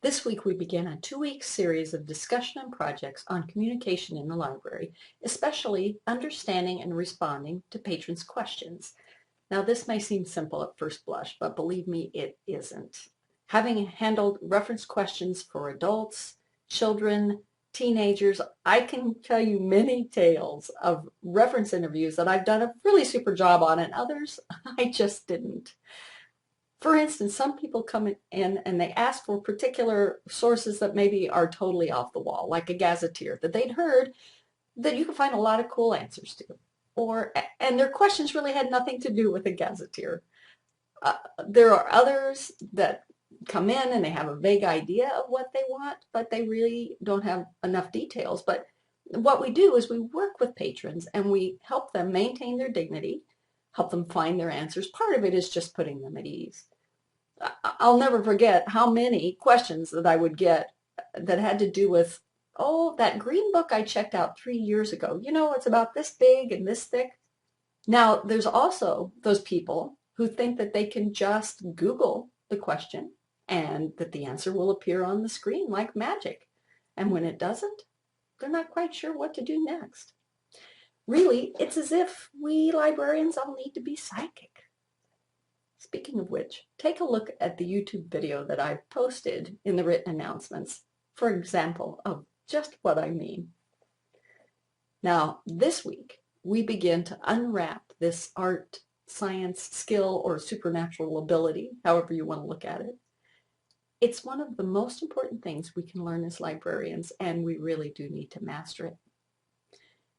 This week we begin a 2-week series of discussion and projects on communication in the library, especially understanding and responding to patrons' questions. Now this may seem simple at first blush, but believe me, it isn't. Having handled reference questions for adults, children, teenagers, I can tell you many tales of reference interviews that I've done a really super job on and others I just didn't. For instance, some people come in and they ask for particular sources that maybe are totally off the wall, like a gazetteer that they'd heard that you can find a lot of cool answers to. And their questions really had nothing to do with a gazetteer. There are others that come in and they have a vague idea of what they want, but they really don't have enough details. But what we do is we work with patrons and we help them maintain their dignity, help them find their answers. Part of it is just putting them at ease. I'll never forget how many questions that I would get that had to do with, oh, that green book I checked out 3 years ago. You know, it's about this big and this thick. Now, there's also those people who think that they can just Google the question and that the answer will appear on the screen like magic. And when it doesn't, they're not quite sure what to do next. Really, it's as if we librarians all need to be psychic. Speaking of which, take a look at the YouTube video that I've posted in the written announcements for example of just what I mean. Now, this week, we begin to unwrap this art, science, skill, or supernatural ability, however you want to look at it. It's one of the most important things we can learn as librarians, and we really do need to master it.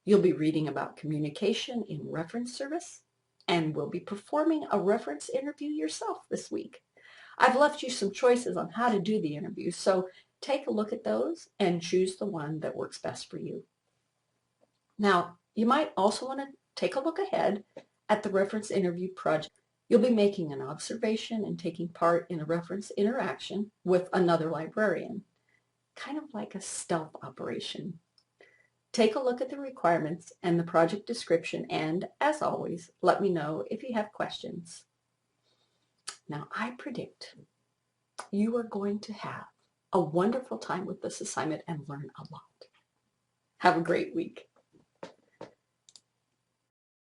You'll be reading about communication in reference service, and we'll be performing a reference interview yourself this week. I've left you some choices on how to do the interview, so take a look at those and choose the one that works best for you. Now, you might also want to take a look ahead at the reference interview project. You'll be making an observation and taking part in a reference interaction with another librarian, kind of like a stealth operation. Take a look at the requirements and the project description, and as always, let me know if you have questions. Now, I predict you are going to have a wonderful time with this assignment and learn a lot. Have a great week.